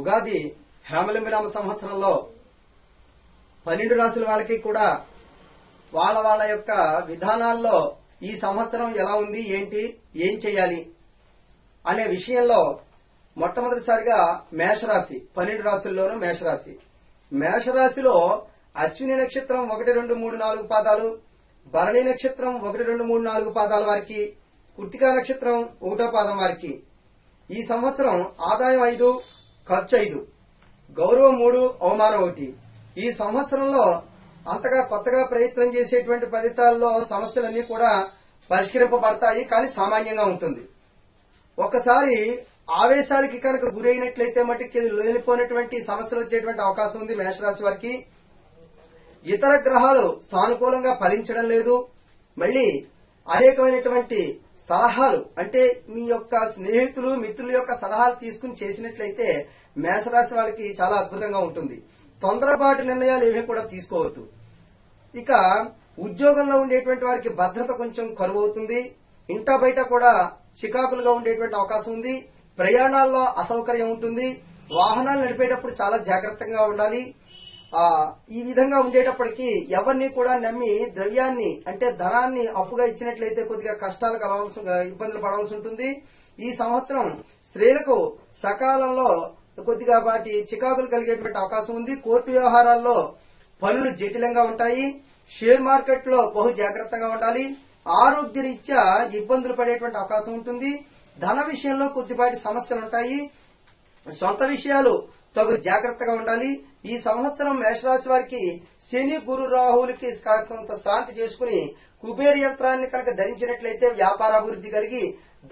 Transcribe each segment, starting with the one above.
ఉగాది హేమలింబినామ సంవత్సరంలో 12 రాశుల వాళ్ళకి కూడా వాళ్ళ యొక్క విధానాల్లో ఈ సంవత్సరం ఎలా ఉంది, ఏంటి, ఏం చేయాలి అనే విషయంలో మొట్టమొదటిసారిగా మేషరాశి 12 రాశుల్లోనూ మేషరాశిలో అశ్విని నక్షత్రం 1, 2, 3, 4 పాదాలు, భరణి నక్షత్రం 1, 2, 3, 4 పాదాల వారికి, కృత్తికా నక్షత్రం 1వ పాదం వారికి ఈ సంవత్సరం ఆదాయం 5, ఖర్చు 5, గౌరవం 3, అవమానం 1. ఈ సంవత్సరంలో అంతగా కొత్తగా ప్రయత్నం చేసేటువంటి ఫలితాల్లో సమస్యలన్నీ కూడా పరిష్కరింపబడతాయి, కానీ సామాన్యంగా ఉంటుంది. ఒక్కసారి ఆవేశాలకి కనుక గురైనట్లయితే మటుకి లేనిపోయినటువంటి సమస్యలు వచ్చేటువంటి అవకాశం ఉంది. మేషరాశి వారికి ఇతర గ్రహాలు సానుకూలంగా ఫలించడం లేదు. మళ్లీ అనేకమైనటువంటి సలహాలు, అంటే మీ యొక్క స్నేహితులు మిత్రుల యొక్క సలహాలు తీసుకుని చేసినట్లయితే మేషరాశి వాళ్ళకి చాలా అద్భుతంగా ఉంటుంది. తొందరపాటు నిర్ణయాలు ఏమీ కూడా తీసుకోవద్దు. ఇక ఉద్యోగంలో ఉండేటువంటి వారికి భద్రత కొంచెం కరువు అవుతుంది. ఇంటా బయట కూడా చికాకులుగా ఉండేటువంటి అవకాశం ఉంది. ప్రయాణాల్లో అసౌకర్యం ఉంటుంది. వాహనాలు నడిపేటప్పుడు చాలా జాగ్రత్తగా ఉండాలి. ఈ విధంగా ఉండేటప్పటికీ ఎవరిని కూడా నమ్మి ద్రవ్యాన్ని, అంటే ధనాన్ని అప్పుగా ఇచ్చినట్లయితే కొద్దిగా కష్టాలు ఇబ్బందులు పడవలసి ఉంటుంది. ఈ సంవత్సరం స్త్రీలకు సకాలంలో కొద్దిగా వాటి చికాకులు కలిగేటువంటి అవకాశం ఉంది. కోర్టు వ్యవహారాల్లో పనులు జటిలంగా ఉంటాయి. షేర్ మార్కెట్ లో బహు జాగ్రత్తగా ఉండాలి. ఆరోగ్య రీత్యా ఇబ్బందులు పడేటువంటి అవకాశం ఉంటుంది. ధన విషయంలో కొద్దిపాటి సమస్యలు ఉంటాయి. సొంత విషయాలు తగు జాగ్రత్తగా ఉండాలి. ఈ సంవత్సరం మేషరాశి వారికి శని, గురు, రాహులకి కొంత శాంతి చేసుకుని కుబేర యంత్రాన్ని కనుక ధరించినట్లయితే వ్యాపారాభివృద్ధి కలిగి,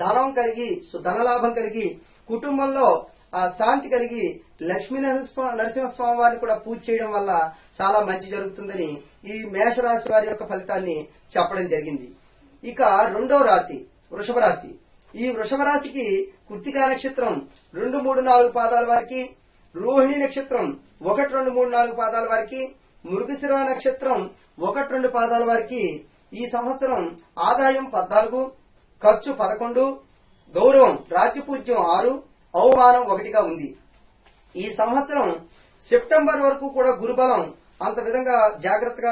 ధనం కలిగి, ధనలాభం కలిగి, కుటుంబంలో శాంతి కలిగి, లక్ష్మీ నరసింహస్వామి వారిని కూడా పూజ చేయడం వల్ల చాలా మంచి జరుగుతుందని ఈ మేషరాశి వారి యొక్క ఫలితాన్ని చెప్పడం జరిగింది. ఇక రెండో రాశి వృషభ రాశి. ఈ వృషభ రాశికి కృత్తికా నక్షత్రం 2, 3, 4 పాదాల వారికి, రోహిణి నక్షత్రం 1, 2, 3, 4 పాదాల వారికి, మృగశిర నక్షత్రం 1, 2 పాదాల వారికి ఈ సంవత్సరం ఆదాయం 14, ఖర్చు 11, గౌరవం రాజ్యపూజ్యం 6, అవమానం 1గా ఉంది. ఈ సంవత్సరం సెప్టెంబర్ వరకు కూడా గురుబలం అంత విధంగా జాగ్రత్తగా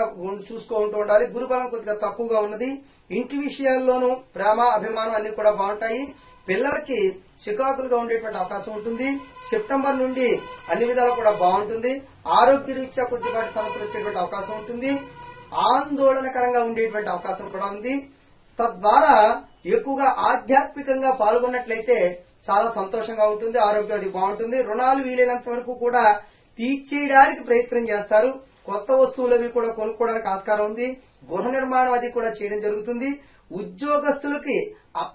చూసుకుంటూ ఉండాలి. గురుబలం కొద్దిగా తక్కువగా ఉన్నది. ఇంటి విషయాల్లోనూ ప్రేమ, అభిమానం అన్ని కూడా బాగుంటాయి. పిల్లలకి చికాకులుగా ఉండేటువంటి అవకాశం ఉంటుంది. సెప్టెంబర్ నుండి అన్ని విధాలు కూడా బాగుంటుంది. ఆరోగ్య రీత్యా కొద్దిపాటి సమస్యలు వచ్చేటువంటి అవకాశం ఉంటుంది. ఆందోళనకరంగా ఉండేటువంటి అవకాశం కూడా ఉంది. తద్వారా ఎక్కువగా ఆధ్యాత్మికంగా పాల్గొన్నట్లయితే చాలా సంతోషంగా ఉంటుంది. ఆరోగ్యం అది బాగుంటుంది. రుణాలు వీలైనంత వరకు కూడా తీర్చేయడానికి ప్రయత్నం చేస్తారు. కొత్త వస్తువులు అవి కూడా కొనుక్కోవడానికి ఆస్కారం ఉంది. గృహ నిర్మాణం అది కూడా చేయడం జరుగుతుంది. ఉద్యోగస్తులకి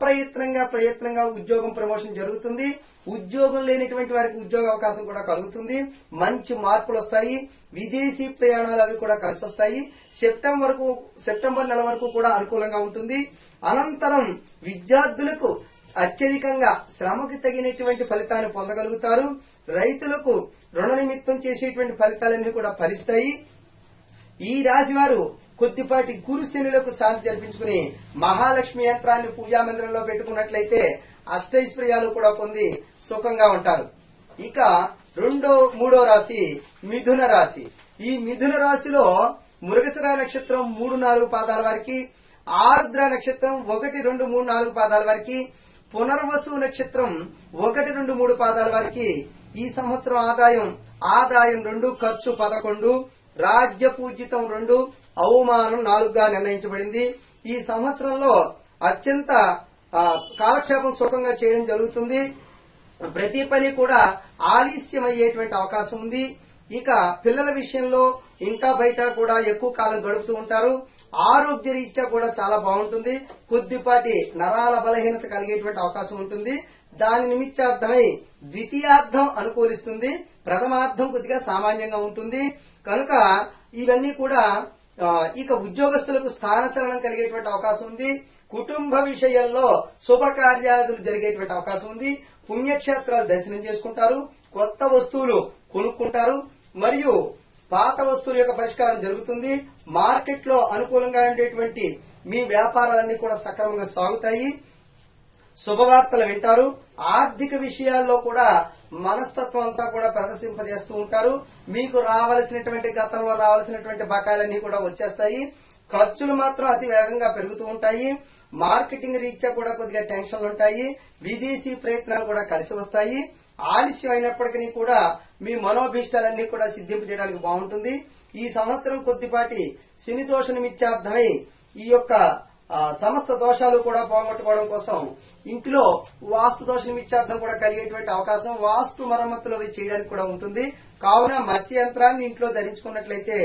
ప్రయత్నంగా ఉద్యోగం ప్రమోషన్ జరుగుతుంది. ఉద్యోగం లేనిటువంటి వారికి ఉద్యోగ అవకాశం కూడా కలుగుతుంది. మంచి మార్పులు వస్తాయి. విదేశీ ప్రయాణాలు అవి కూడా కలిసి వస్తాయి. సెప్టెంబర్ నెల వరకు కూడా అనుకూలంగా ఉంటుంది. అనంతరం విద్యార్థులకు అత్యధికంగా శ్రమకి తగినటువంటి ఫలితాన్ని పొందగలుగుతారు. రైతులకు రుణ నిమిత్తం చేసేటువంటి ఫలితాలన్నీ కూడా ఫలిస్తాయి. ఈ రాశి వారు కొద్దిపాటి గురు శనులకు శాంతి జరిపించుకుని మహాలక్ష్మి యంత్రాన్ని పూజా మందిరంలో పెట్టుకున్నట్లయితే అష్టైశ్వర్యాలు కూడా పొంది సుఖంగా ఉంటారు. ఇక మూడో రాశి మిథున రాశి. ఈ మిథున రాశిలో మృగశిర నక్షత్రం 3, 4 పాదాల వారికి, ఆర్ద్ర నక్షత్రం 1, 2, 3, 4 పాదాల వారికి, పునర్వసు నక్షత్రం 1, 2, 3 పాదాల వారికి ఈ సంవత్సరం ఆదాయం 2, ఖర్చు 11, రాజ్య పూజితం 2, అవమానం 4గా నిర్ణయించబడింది. ఈ సంవత్సరంలో అత్యంత కాలక్షేపం సుఖంగా చేయడం జరుగుతుంది. ప్రతి పని కూడా ఆలస్యమయ్యేటువంటి అవకాశం ఉంది. ఇక పిల్లల విషయంలో ఇంటా బయట కూడా ఎక్కువ కాలం గడుపుతూ ఉంటారు. ఆరోగ్య రీత్యా కూడా చాలా బాగుంటుంది. కొద్దిపాటి నరాల బలహీనత కలిగేటువంటి అవకాశం ఉంటుంది. దాని నిమిత్తార్థమై ద్వితీయార్థం అనుకూలిస్తుంది. ప్రథమార్థం కొద్దిగా సామాన్యంగా ఉంటుంది. కనుక ఇవన్నీ కూడా ఇక ఉద్యోగస్తులకు స్థానచలనం కలిగేటువంటి అవకాశం ఉంది. కుటుంబ విషయంలో శుభకార్యాలు జరిగేటువంటి అవకాశం ఉంది. పుణ్యక్షేత్రాలు దర్శనం చేసుకుంటారు. కొత్త వస్తువులు కొనుక్కుంటారు. మరియు పాత వస్తువుల యొక్క పరిష్కారం జరుగుతుంది. మార్కెట్ లో అనుకూలంగా ఉండేటువంటి మీ వ్యాపారాలన్నీ కూడా సక్రమంగా సాగుతాయి. శుభవార్తలు వింటారు. ఆర్థిక విషయాల్లో కూడా మనస్తత్వం అంతా కూడా ప్రదర్శింపజేస్తూ ఉంటారు. మీకు రావాల్సినటువంటి గతంలో రావాల్సినటువంటి బకాయిలన్నీ కూడా వచ్చేస్తాయి. ఖర్చులు మాత్రం అతి వేగంగా పెరుగుతూ ఉంటాయి. మార్కెటింగ్ రీత్యా కూడా కొద్దిగా టెన్షన్లు ఉంటాయి. విదేశీ ప్రయత్నాలు కూడా కలిసి వస్తాయి. ఆలస్యం అయినప్పటికీ కూడా మీ మనోభీష్టాలన్నీ కూడా సిద్ధింపు చేయడానికి బాగుంటుంది. ఈ సంవత్సరం కొద్దిపాటి శని దోష నిమిత్తార్థమై ఈ యొక్క సమస్త దోషాలు కూడా పోగొట్టుకోవడం కోసం ఇంటిలో వాస్తు దోష నిమిత్తార్థం కూడా కలిగేటువంటి అవకాశం వాస్తు మరమ్మతులు అవి చేయడానికి కూడా ఉంటుంది. కావున మత్స్య యంత్రాన్ని ఇంట్లో ధరించుకున్నట్లయితే,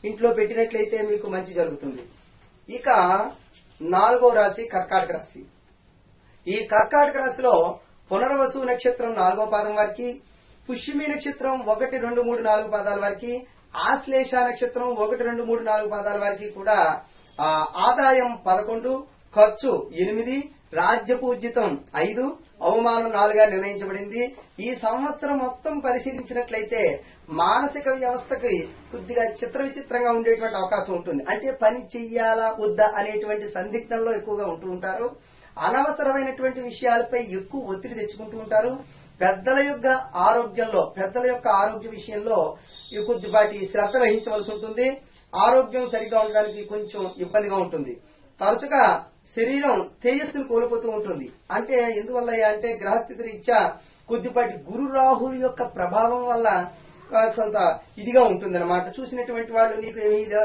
ఇంట్లో పెట్టినట్లయితే మీకు మంచి జరుగుతుంది. ఇక 4వ రాశి కర్కాటక రాశి. ఈ కర్కాటక రాశిలో పునర్వసు నక్షత్రం 4వ పాదం వారికి, పుష్యమి నక్షత్రం 1, 2, 3, 4 పాదాల వారికి, ఆశ్లేష నక్షత్రం 1, 2, 3, 4 పాదాల వారికి కూడా ఆదాయం 11, ఖర్చు 8, రాజ్యపూజ్యితం 5, అవమానం 4గా నిర్ణయించబడింది. ఈ సంవత్సరం మొత్తం పరిశీలించినట్లయితే మానసిక వ్యవస్థకి కొద్దిగా చిత్ర విచిత్రంగా ఉండేటువంటి అవకాశం ఉంటుంది. అంటే పని చెయ్యాలా వద్దా అనేటువంటి సందిగ్ధంలో ఎక్కువగా ఉంటూ ఉంటారు. అనవసరమైనటువంటి విషయాలపై ఎక్కువ ఒత్తిడి తెచ్చుకుంటూ ఉంటారు. పెద్దల యొక్క ఆరోగ్య విషయంలో కొద్దిపాటి శ్రద్ధ వహించవలసి ఉంటుంది. ఆరోగ్యం సరిగ్గా ఉండడానికి కొంచెం ఇబ్బందిగా ఉంటుంది. తరచుగా శరీరం తేజస్సును కోల్పోతూ ఉంటుంది. అంటే ఎందువల్ల అంటే గ్రహస్థితి రీత్యా కొద్దిపాటి గురు రాహుల యొక్క ప్రభావం వల్ల కొంత ఇదిగా ఉంటుంది అన్నమాట. చూసినటువంటి వాళ్ళు నీకు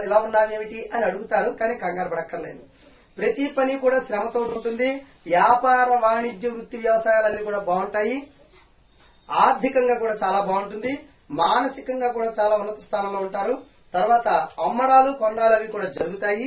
ఇలా ఉన్నావేమిటి అని అడుగుతారు, కానీ కంగారు పడక్కర్లేదు. ప్రతి పని కూడా శ్రమతో ఉంటుంది. వ్యాపార వాణిజ్య వృత్తి వ్యవసాయాలన్నీ కూడా బాగుంటాయి. ఆర్థికంగా కూడా చాలా బాగుంటుంది. మానసికంగా కూడా చాలా ఉన్నత స్థానంలో ఉంటారు. తర్వాత అమ్మడాలు కొనడాలు అవి కూడా జరుగుతాయి.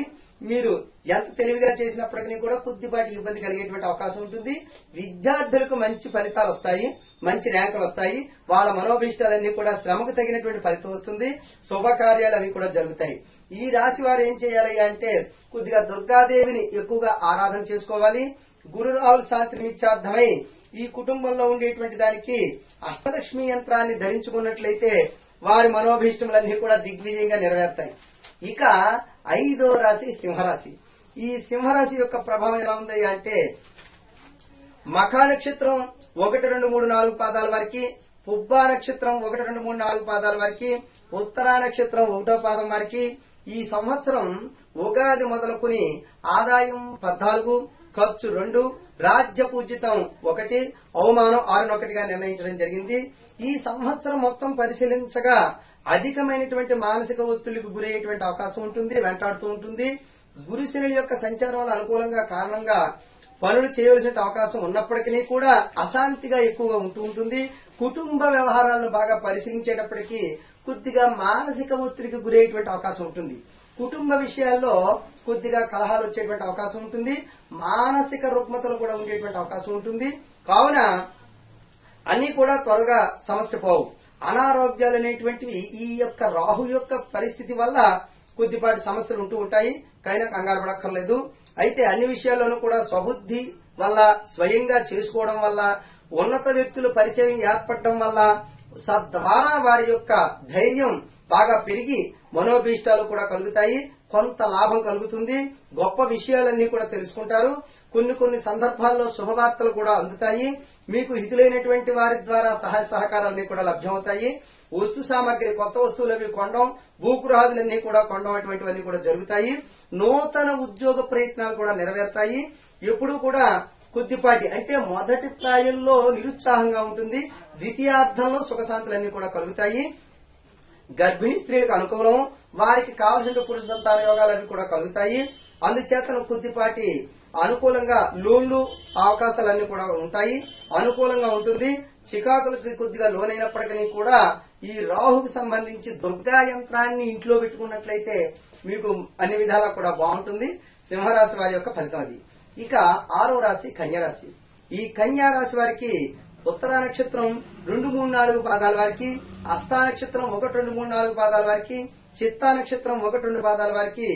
మీరు ఎంత తెలివిగా చేసినప్పటికీ కూడా కొద్దిపాటి ఇబ్బంది కలిగేటువంటి అవకాశం ఉంటుంది. విద్యార్థులకు మంచి ఫలితాలు వస్తాయి, మంచి ర్యాంకులు వస్తాయి. వాళ్ళ మనోభీష్టాలన్నీ కూడా శ్రమకు తగినటువంటి ఫలితం వస్తుంది. శుభకార్యాలు అవి కూడా జరుగుతాయి. ఈ రాశి వారు ఏం చేయాలి అంటే కొద్దిగా దుర్గాదేవిని ఎక్కువగా ఆరాధన చేసుకోవాలి. గురు రాహుల శాంతి నిమిత్తార్థమై ఈ కుటుంబంలో ఉండేటువంటి దానికి అష్టలక్ష్మి యంత్రాన్ని ధరించుకున్నట్లయితే వారి మనోభీష్టములన్నీ కూడా దిగ్విజయంగా నెరవేరుతాయి. ఇక 5వ రాశి సింహరాశి. ఈ సింహరాశి యొక్క ప్రభావం ఎలా ఉంది అంటే మఖా నక్షత్రం 1, 2, 3, 4 పాదాల వారికి, పుబ్బా నక్షత్రం 1, 2, 3, 4 పాదాల వారికి, ఉత్తరా నక్షత్రం 1వ పాదం వారికి ఈ సంవత్సరం ఉగాది మొదలుకుని ఆదాయం 14, ఖర్చు 2, రాజ్యపూజ్యితం 1, అవమానం 6గా నిర్ణయించడం జరిగింది. ఈ సంవత్సరం మొత్తం పరిశీలించగా అధికమైనటువంటి మానసిక ఒత్తిడికి గురయ్యేటువంటి అవకాశం ఉంటుంది, వెంటాడుతూ ఉంటుంది. గురుశనుల యొక్క సంచారం వల్ల అనుకూలంగా కారణంగా పనులు చేయవలసిన అవకాశం ఉన్నప్పటికీ కూడా అశాంతిగా ఎక్కువగా ఉంటూ ఉంటుంది. కుటుంబ వ్యవహారాలను బాగా పరిశీలించేటప్పటికీ కొద్దిగా మానసిక ఒత్తిడికి గురయ్యేటువంటి అవకాశం ఉంటుంది. కుటుంబ విషయాల్లో కొద్దిగా కలహాలు వచ్చేటువంటి అవకాశం ఉంటుంది. మానసిక రుగ్మతలు కూడా ఉండేటువంటి అవకాశం ఉంటుంది. కావున అన్ని కూడా త్వరగా సమస్య పోవు. అనారోగ్యాలు అనేటువంటివి ఈ యొక్క రాహు యొక్క పరిస్థితి వల్ల కొద్దిపాటి సమస్యలు ఉంటూ ఉంటాయి. కైనా కంగారు పడక్కర్లేదు. అయితే అన్ని విషయాల్లోనూ కూడా స్వబుద్ధి వల్ల, స్వయంగా చేసుకోవడం వల్ల, ఉన్నత వ్యక్తుల పరిచయం ఏర్పడడం వల్ల సద్వారా వారి యొక్క ధైర్యం బాగా పెరిగి మనోభీష్టాలు కూడా కలుగుతాయి. కొంత లాభం కలుగుతుంది. గొప్ప విషయాలన్నీ కూడా తెలుసుకుంటారు. కొన్ని సందర్భాల్లో శుభవార్తలు కూడా అందుతాయి. మీకు హితులైనటువంటి వారి ద్వారా సహాయ సహకారాలన్నీ కూడా లభ్యమవుతాయి. వస్తు సామాగ్రి, కొత్త వస్తువులు అవి కొనడం, భూగృహాదులన్నీ కూడా కొనడం అటువంటివన్నీ కూడా జరుగుతాయి. నూతన ఉద్యోగ ప్రయత్నాలు కూడా నెరవేరుతాయి. ఎప్పుడూ కూడా కొద్దిపాటి అంటే మొదటి ప్రాయంలో నిరుత్సాహంగా ఉంటుంది. ద్వితీయార్థంలో సుఖశాంతులన్నీ కూడా కలుగుతాయి. గర్భిణీ స్త్రీలకు అనుకూలం, వారికి కావలసిన పురుష సంతాన యోగాలు అవి కూడా కలుగుతాయి. అందుచేత కొద్దిపాటి అనుకూలంగా లోన్లు అవకాశాలన్నీ కూడా ఉంటాయి. అనుకూలంగా ఉంటుంది. చికాకులకి కొద్దిగా లోనైనప్పటికీ కూడా ఈ రాహుకు సంబంధించి దుర్గా యంత్రాన్ని ఇంట్లో పెట్టుకున్నట్లయితే మీకు అన్ని విధాలా కూడా బాగుంటుంది. సింహరాశి వారి యొక్క ఫలితం అది. ఇక 6వ రాశి కన్యారాశి. ఈ కన్యారాశి వారికి ఉత్తరా నక్షత్రం 2, 3, 4 పాదాల వారికి, హస్తా నక్షత్రం 1, 2, 3, 4 పాదాల వారికి, చిత్తా నక్షత్రం 1, 2 పాదాల వారికి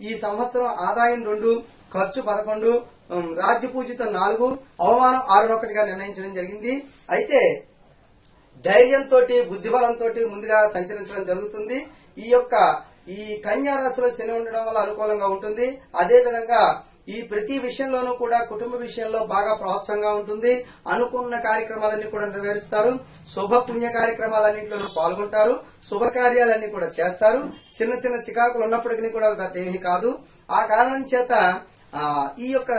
ఈ సంవత్సరం ఆదాయం 2, ఖర్చు 11, రాజ్యపూజితం 4, అవమానం 6గా నిర్ణయించడం జరిగింది. అయితే ధైర్యంతో, బుద్ధిబలంతో ముందుగా సంచరించడం జరుగుతుంది. ఈ కన్యా రాశిలో శని ఉండడం వల్ల అనుకూలంగా ఉంటుంది. అదేవిధంగా ఈ ప్రతి విషయంలోనూ కూడా కుటుంబ విషయంలో బాగా ప్రోత్సాహంగా ఉంటుంది. అనుకున్న కార్యక్రమాలన్నీ కూడా నెరవేరుస్తారు. శుభ పుణ్య కార్యక్రమాలన్నింటిలోనూ పాల్గొంటారు. శుభకార్యాలన్నీ కూడా చేస్తారు. చిన్న చిన్న చికాకులు ఉన్నప్పటికీ కూడా పెద్ద ఏమీ కాదు. ఆ కారణం చేత ఈ యొక్క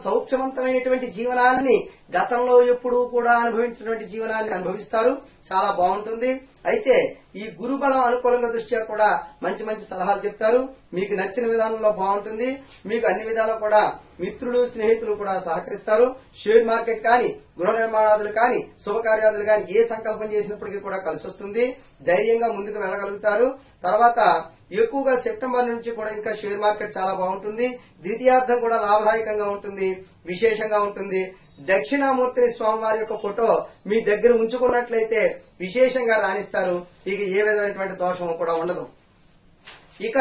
సౌఖ్యవంతమైనటువంటి జీవనాన్ని గతంలో ఎప్పుడూ కూడా అనుభవించినటువంటి జీవనాన్ని అనుభవిస్తారు. చాలా బాగుంటుంది. అయితే ఈ గురుబలం అనుకూలంగా దృష్ట్యా కూడా మంచి మంచి సలహాలు చెప్తారు. మీకు నచ్చిన విధానంలో బాగుంటుంది. మీకు అన్ని విధాలు కూడా మిత్రులు స్నేహితులు కూడా సహకరిస్తారు. షేర్ మార్కెట్ కానీ, గృహ నిర్మాణాదులు కానీ, శుభకార్యాదులు కానీ ఏ సంకల్పం చేసినప్పటికీ కూడా కలిసి వస్తుంది. ధైర్యంగా ముందుకు వెళ్ళగలుగుతారు. తర్వాత ఎక్కువగా సెప్టెంబర్ నుంచి కూడా ఇంకా షేర్ మార్కెట్ చాలా బాగుంటుంది. ద్వితీయార్థం కూడా లాభదాయకంగా ఉంటుంది, విశేషంగా ఉంటుంది. దక్షిణామూర్తిని స్వామివారి యొక్క ఫోటో మీ దగ్గర ఉంచుకున్నట్లయితే విశేషంగా రాణిస్తారు. ఇక ఏ విధమైనటువంటి దోషము కూడా ఉండదు. ఇక